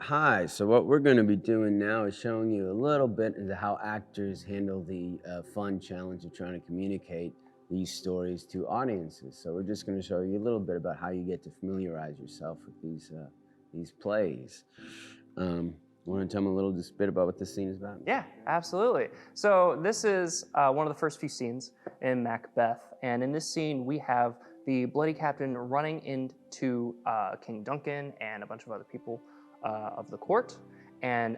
Hi, so what we're going to be doing now is showing you a little bit into how actors handle the fun challenge of trying to communicate these stories to audiences. So we're just going to show you a little bit about how you get to familiarize yourself with these plays. Want to tell me a little bit about what this scene is about? Yeah, absolutely. So this is one of the first few scenes in Macbeth, and in this scene we have the bloody captain running into King Duncan and a bunch of other people of the court, and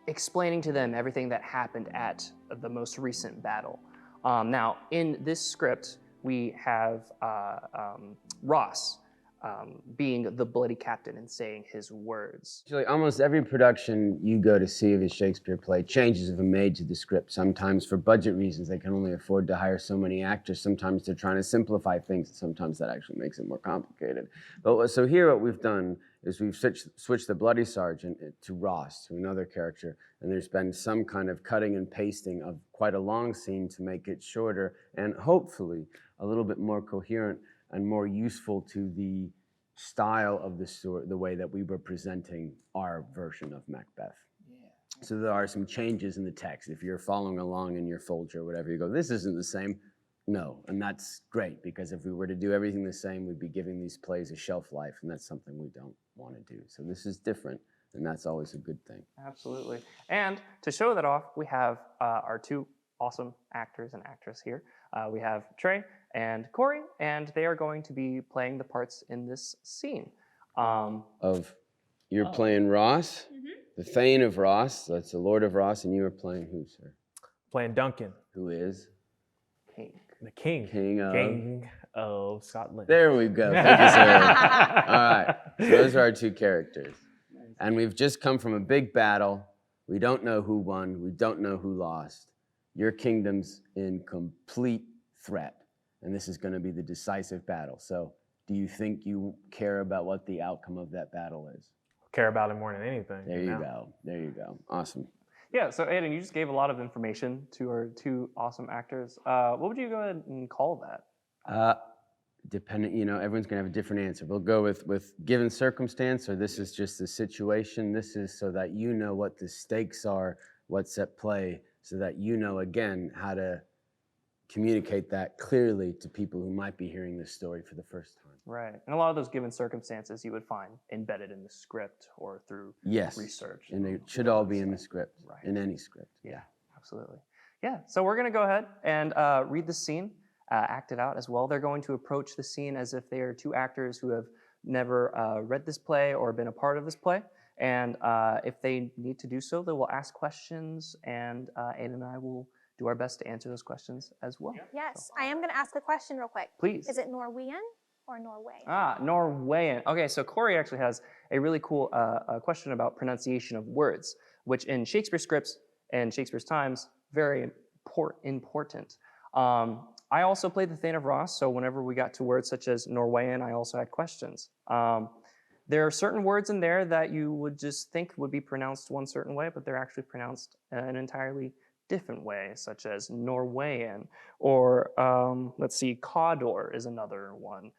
explaining to them everything that happened at the most recent battle. Now, in this script, we have Ross being the bloody captain and saying his words. Actually, almost every production you go to see of a Shakespeare play, changes have been made to the script. Sometimes for budget reasons, they can only afford to hire so many actors. Sometimes they're trying to simplify things. Sometimes that actually makes it more complicated. But so here what we've done is we've switched the bloody sergeant to Ross, to another character, and there's been some kind of cutting and pasting of quite a long scene to make it shorter and hopefully a little bit more coherent and more useful to the style of the story, the way that we were presenting our version of Macbeth. Yeah. So there are some changes in the text. If you're following along in your folder or whatever, you go, this isn't the same. No, and that's great, because if we were to do everything the same, we'd be giving these plays a shelf life, and that's something we don't want to do. So this is different, and that's always a good thing. Absolutely. And to show that off, we have our two awesome actors and actress here. We have Trey and Corey, and they are going to be playing the parts in this scene. You're playing Ross, the Thane of Ross, that's the Lord of Ross, and you are playing who, sir? Playing Duncan. Who is? King. The king. King of Scotland. There we go. Thank you, sir. All right. So those are our two characters. And we've just come from a big battle. We don't know who won. We don't know who lost. Your kingdom's in complete threat. And this is going to be the decisive battle. So do you think you care about what the outcome of that battle is? Care about it more than anything. There you go. There you go. Awesome. Yeah, so Aiden, you just gave a lot of information to our two awesome actors. What would you go ahead and call that? Depending, everyone's gonna have a different answer. We'll go with given circumstance, or this is just the situation. This is so that you know what the stakes are, what's at play, so that you know, again, how to communicate that clearly to people who might be hearing this story for the first time. Right, and a lot of those given circumstances you would find embedded in the script or through research. And they should all be in the script, in any script. Yeah, absolutely. Yeah, so we're gonna go ahead and read the scene, act it out as well. They're going to approach the scene as if they are two actors who have never read this play or been a part of this play. And if they need to do so, they will ask questions, and Aiden and I will do our best to answer those questions as well. Yes, so. I am going to ask a question real quick. Please. Is it Norwegian or Norway? Norwegian. Okay, so Corey actually has a really cool question about pronunciation of words, which in Shakespeare scripts and Shakespeare's times, very important. I also played the Thane of Ross, so whenever we got to words such as Norwegian, I also had questions. There are certain words in there that you would just think would be pronounced one certain way, but they're actually pronounced an entirely different way, such as Norwegian, or let's see, Cawdor is another one.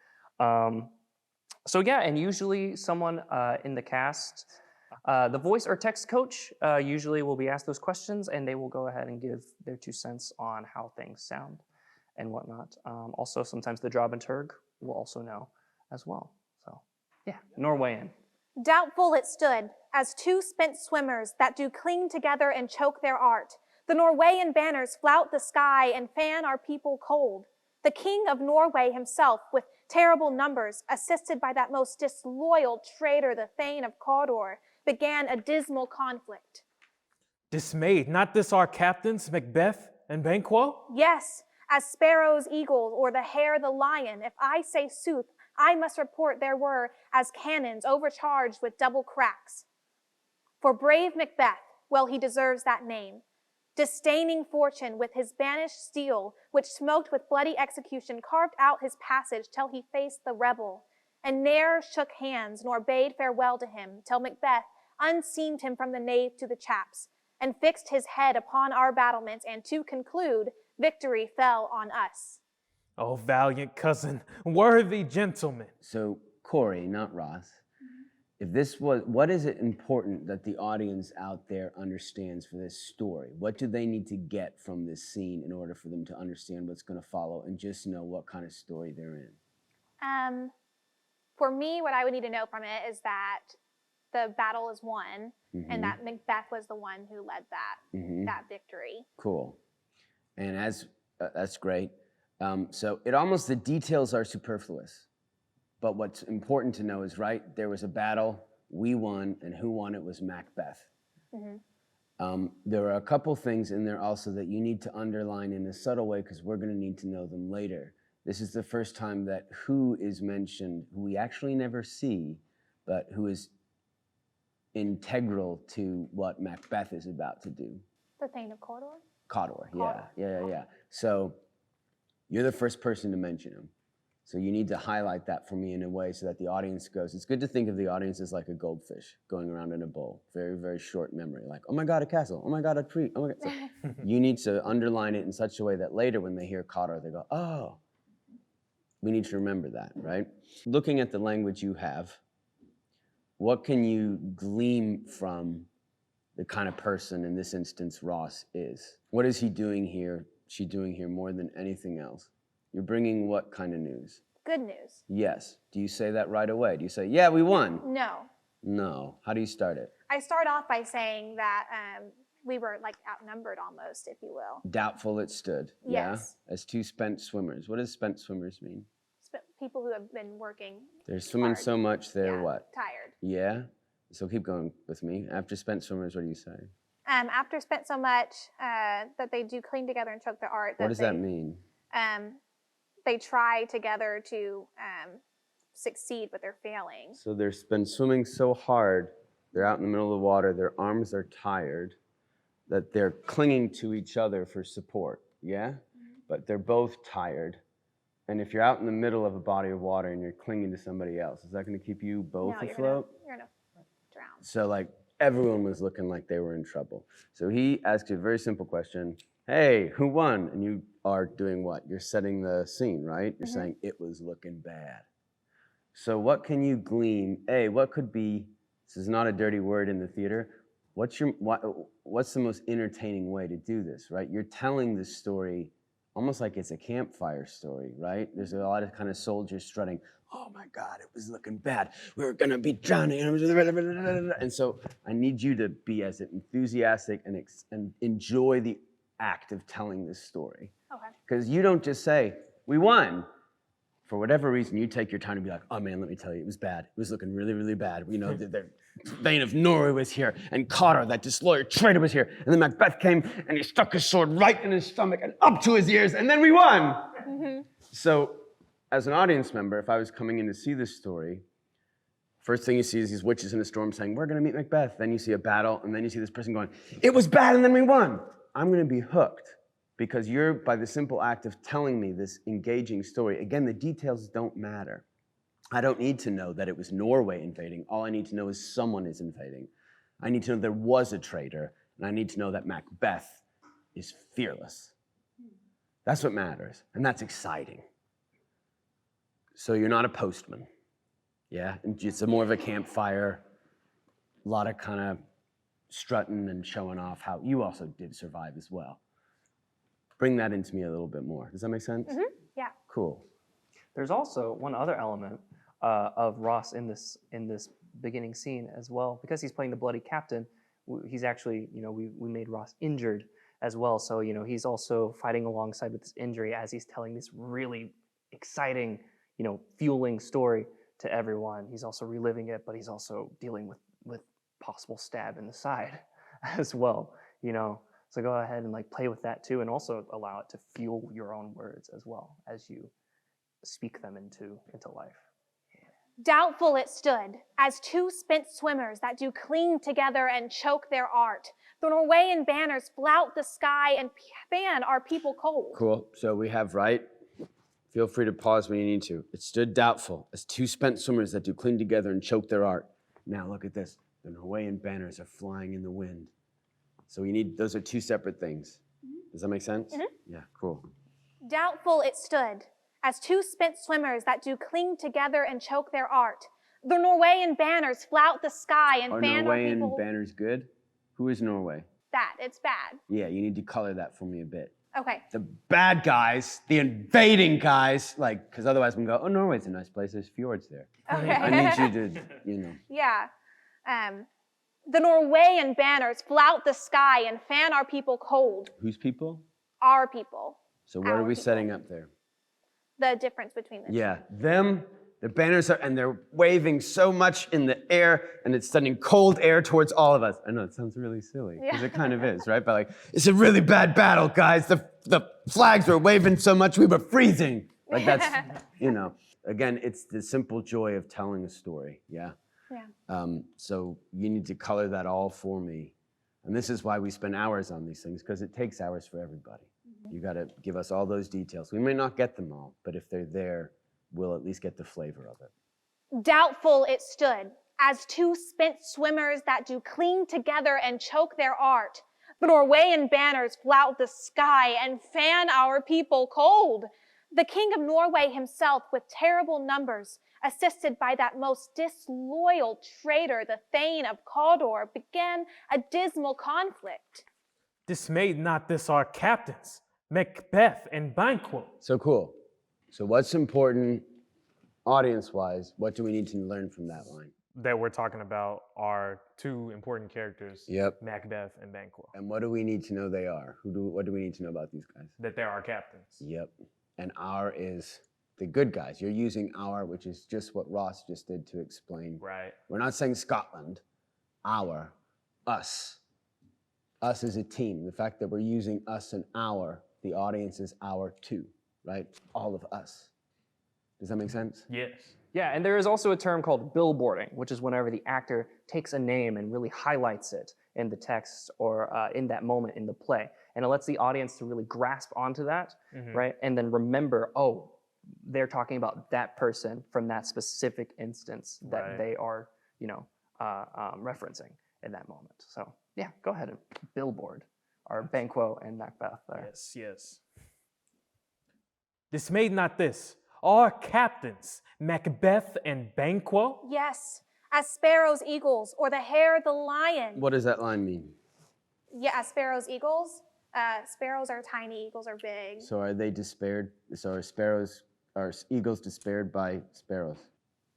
So yeah, and usually someone in the cast, the voice or text coach usually will be asked those questions, and they will go ahead and give their 2 cents on how things sound and whatnot. Also, sometimes the dramaturg will also know as well. So yeah, Norwegian. Doubtful it stood, as two spent swimmers that do cling together and choke their art. The Norwegian banners flout the sky and fan our people cold. The king of Norway himself, with terrible numbers, assisted by that most disloyal traitor, the Thane of Cawdor, began a dismal conflict. Dismayed, not this our captains, Macbeth and Banquo? Yes, as sparrows eagles, or the hare the lion, if I say sooth, I must report there were as cannons overcharged with double cracks. For brave Macbeth, well he deserves that name, disdaining fortune with his banished steel, which smoked with bloody execution, carved out his passage till he faced the rebel, and ne'er shook hands nor bade farewell to him, till Macbeth unseamed him from the nave to the chaps, and fixed his head upon our battlements, and to conclude, victory fell on us. Oh, valiant cousin, worthy gentleman. So Corey, not Ross, if this was, what is it important that the audience out there understands for this story? What do they need to get from this scene in order for them to understand what's going to follow and just know what kind of story they're in? For me, what I would need to know from it is that the battle is won, and that Macbeth was the one who led that victory. Cool. And that's great. So it almost, the details are superfluous. But what's important to know is, right, there was a battle, we won, and who won it was Macbeth. There are a couple things in there also that you need to underline in a subtle way because we're going to need to know them later. This is the first time that who is mentioned, who we actually never see, but who is integral to what Macbeth is about to do. The Thane of Cawdor? Cawdor, yeah. So you're the first person to mention him. So you need to highlight that for me in a way so that the audience goes, it's good to think of the audience as like a goldfish going around in a bowl. Very, very short memory. Like, oh my God, a castle. Oh my God, a tree. Oh my God. So you need to underline it in such a way that later when they hear Cawdor, they go, oh, we need to remember that, right? Looking at the language you have, what can you glean from the kind of person, in this instance, Ross is? What is he doing here, she doing here more than anything else? You're bringing what kind of news? Good news. Yes. Do you say that right away? Do you say, yeah, we won? No. No. How do you start it? I start off by saying that we were like outnumbered almost, if you will. Doubtful it stood. Yes. Yeah? As two spent swimmers. What does spent swimmers mean? People who have been working They're swimming hard. so much, they're what? Tired. Yeah? So keep going with me. After spent swimmers, what do you say? After spent so much that they do cling together and choke their art. What does that mean? They try together to succeed, but they're failing. So they've been swimming so hard, they're out in the middle of the water, their arms are tired, that they're clinging to each other for support, yeah? But they're both tired. And if you're out in the middle of a body of water and you're clinging to somebody else, is that going to keep you both afloat? You're gonna drown. So like everyone was looking like they were in trouble. So he asked you a very simple question. Hey, who won? And you are doing what? You're setting the scene, right? You're saying it was looking bad. So what can you glean? What could be, this is not a dirty word in the theater, what's the most entertaining way to do this, right? You're telling this story almost like it's a campfire story, right? There's a lot of kind of soldiers strutting, oh my God, it was looking bad. We were gonna be drowning. And so I need you to be as enthusiastic and enjoy the act of telling this story. Okay. Because you don't just say, we won. For whatever reason, you take your time to be like, oh man, let me tell you, it was bad. It was looking really, really bad. You know, the Thane of Norway was here, and Cawdor, that disloyal traitor, was here. And then Macbeth came, and he stuck his sword right in his stomach and up to his ears, and then we won. So, as an audience member, if I was coming in to see this story, first thing you see is these witches in a storm saying, we're gonna meet Macbeth. Then you see a battle, and then you see this person going, it was bad, and then we won. I'm gonna be hooked. Because you're, by the simple act of telling me this engaging story, again, the details don't matter. I don't need to know that it was Norway invading. All I need to know is someone is invading. I need to know there was a traitor, and I need to know that Macbeth is fearless. That's what matters, and that's exciting. So you're not a postman, yeah? It's more of a campfire, a lot of kind of strutting and showing off how you also did survive as well. Bring that into me a little bit more. Does that make sense? Yeah. Cool. There's also one other element of Ross in this beginning scene as well, because he's playing the bloody captain. He's actually, we made Ross injured as well, so he's also fighting alongside with this injury as he's telling this really exciting, fueling story to everyone. He's also reliving it, but he's also dealing with possible stab in the side as well. So go ahead and play with that too, and also allow it to fuel your own words as well as you speak them into life. Doubtful it stood, as two spent swimmers that do cling together and choke their art. The Norwegian banners flout the sky and fan our people cold. Cool. So we have, right? Feel free to pause when you need to. It stood doubtful, as two spent swimmers that do cling together and choke their art. Now look at this. The Norwegian banners are flying in the wind. So those are two separate things. Does that make sense? Yeah, cool. Doubtful it stood, as two spent swimmers that do cling together and choke their art. The Norwegian banners flout the sky and Are fan our Norwegian people. banners good? Who is Norway? Bad. It's bad. Yeah, you need to color that for me a bit. Okay. The bad guys, the invading guys, like, because otherwise we can go, oh, Norway's a nice place, there's fjords there. Okay. I need you to, you know. Yeah. The Norwegian banners flout the sky and fan our people cold. Whose people? Our people. So what Our are we people. setting up there? The difference between the two. Yeah, them, the banners are, and they're waving so much in the air, and it's sending cold air towards all of us. I know, it sounds really silly, because Yeah. it kind of is, right? But like, it's a really bad battle, guys. The flags were waving so much we were freezing. Like that's, you know, again, it's the simple joy of telling a story, yeah? Yeah. So you need to color that all for me. And this is why we spend hours on these things, because it takes hours for everybody. You got to give us all those details. We may not get them all, but if they're there, we'll at least get the flavor of it. Doubtful it stood, as two spent swimmers that do cling together and choke their art. The Norwegian banners flout the sky and fan our people cold. The king of Norway himself, with terrible numbers, assisted by that most disloyal traitor, the Thane of Cawdor, began a dismal conflict. Dismayed not this our captains, MACBETH and Banquo. So cool. So what's important audience-wise? What do we need to learn from that line? That we're talking about are two important characters, Yep. MACBETH and Banquo. And what do we need to know they are? What do we need to know about these guys? That they're our captains. Yep. And our is the good guys. You're using our, which is just what Ross just did to explain. Right. We're not saying Scotland. Our. Us. Us as a team. The fact that we're using us and our, the audience is our too, right? All of us. Does that make sense? Yes. Yeah, and there is also a term called billboarding, which is whenever the actor takes a name and really highlights it in the text or in that moment in the play. And it lets the audience to really grasp onto that, right? And then remember, oh, they're talking about that person from that specific instance that Right. they are, you know, referencing in that moment. So yeah, go ahead and billboard our Banquo and MACBETH there. Yes, yes. Dismayed not this, our captains, MACBETH and Banquo. Yes, as sparrows, eagles, or the hare, the lion. What does that line mean? Yeah, as sparrows, eagles. Sparrows are tiny, eagles are big. So are they despaired? So are eagles despaired by sparrows?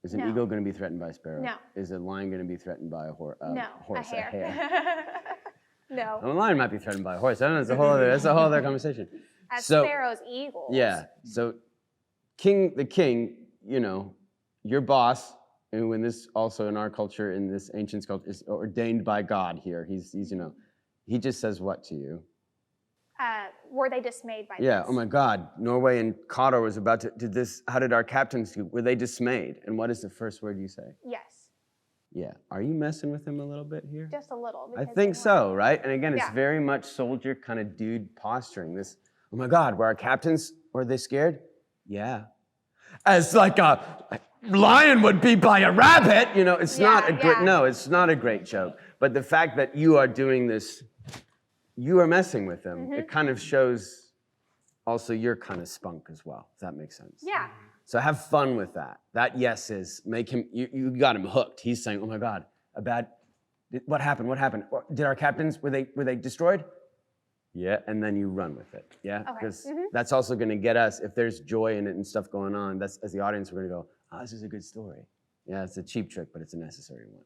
Is an No. eagle going to be threatened by a sparrow? No. Is a lion going to be threatened by a horse? No, horse, a hare. No, A lion might be threatened by a horse. I don't know. That's a whole other conversation. as So- sparrows, eagles. Yeah. So, the king, you know, your boss, and when this also in our culture, in this ancient culture, is ordained by God here. He's you know, he just says what to you? Were they dismayed by Yeah. this? Oh my God. Norway and Cawdor was about to did this. How did our captains do? Were they dismayed? And what is the first word you say? Yes, Yeah. Are you messing with him a little bit here? just a little. I because think they so, weren't. right? And again, it's Yeah. very much soldier kind of dude posturing. This, oh my God, were our captains, were they scared? Yeah. As like a lion would be by a rabbit, you know, it's not a Yeah, great, yeah. no, it's not a great joke. But the fact that you are doing this, you are messing with them, it kind of shows also your kind of spunk as well, if that makes sense. Yeah, So have fun with that. That yes is, make him, you got him hooked. He's saying, oh my God, what happened? What happened? Or did our captains, were they destroyed? Yeah, and then you run with it, yeah? Okay, Because that's also gonna get us, if there's joy in it and stuff going on, that's, as the audience, we're gonna go, oh, this is a good story. Yeah, it's a cheap trick, but it's a necessary one.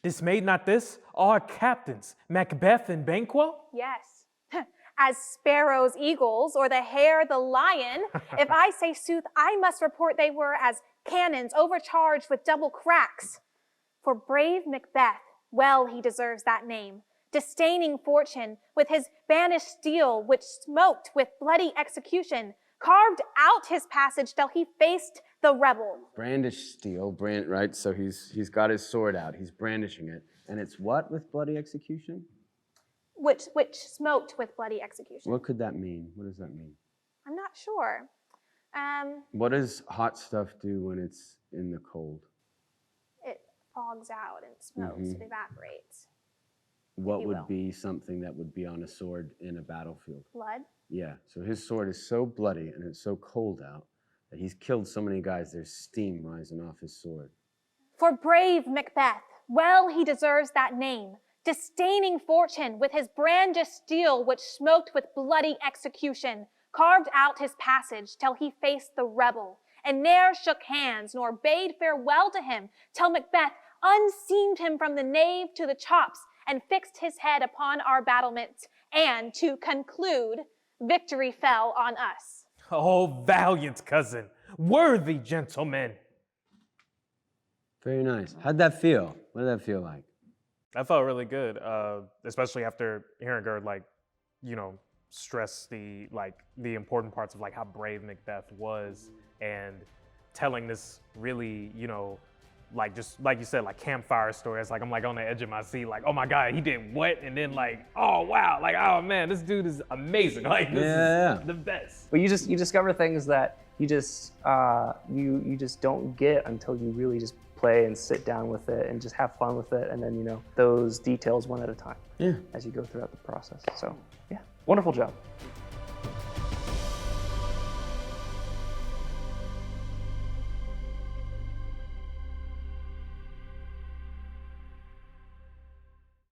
Dismayed not this, our captains, MACBETH and Banquo. yes. As sparrows, eagles, or the hare, the lion. If I say sooth, I must report they were as cannons overcharged with double cracks. For brave MACBETH, well he deserves that name, disdaining fortune with his banished steel, which smoked with bloody execution, carved out his passage till he faced the rebel. Brandish steel, right? So he's got his sword out, he's brandishing it. And it's what with bloody execution? Which smoked with bloody execution. What could that mean? What does that mean? I'm not sure. What does hot stuff do when it's in the cold? It fogs out and smokes, it evaporates. What you would will. be something that would be on a sword in a battlefield? Blood? Yeah, so his sword is so bloody and it's so cold out that he's killed so many guys, there's steam rising off his sword. For brave Macbeth, well he deserves that name, disdaining fortune with his brandished steel which smoked with bloody execution, carved out his passage till he faced the rebel, and ne'er shook hands nor bade farewell to him till Macbeth unseamed him from the nave to the chops and fixed his head upon our battlements, and to conclude, victory fell on us. Oh, valiant cousin, worthy gentlemen. Very nice. How'd that feel? What did that feel like? That felt really good, especially after hearing her, like, you know, stress the important parts of like how brave Macbeth was, and telling this really, you know, like just like you said, like campfire story. It's like I'm like on the edge of my seat, like, oh my God, he did what? And then like, oh wow, like, oh man, this dude is amazing. Like this is the best. But you discover things that you just don't get until you really just play and sit down with it and just have fun with it, and then, you know, those details one at a time as you go throughout the process. So yeah, wonderful job.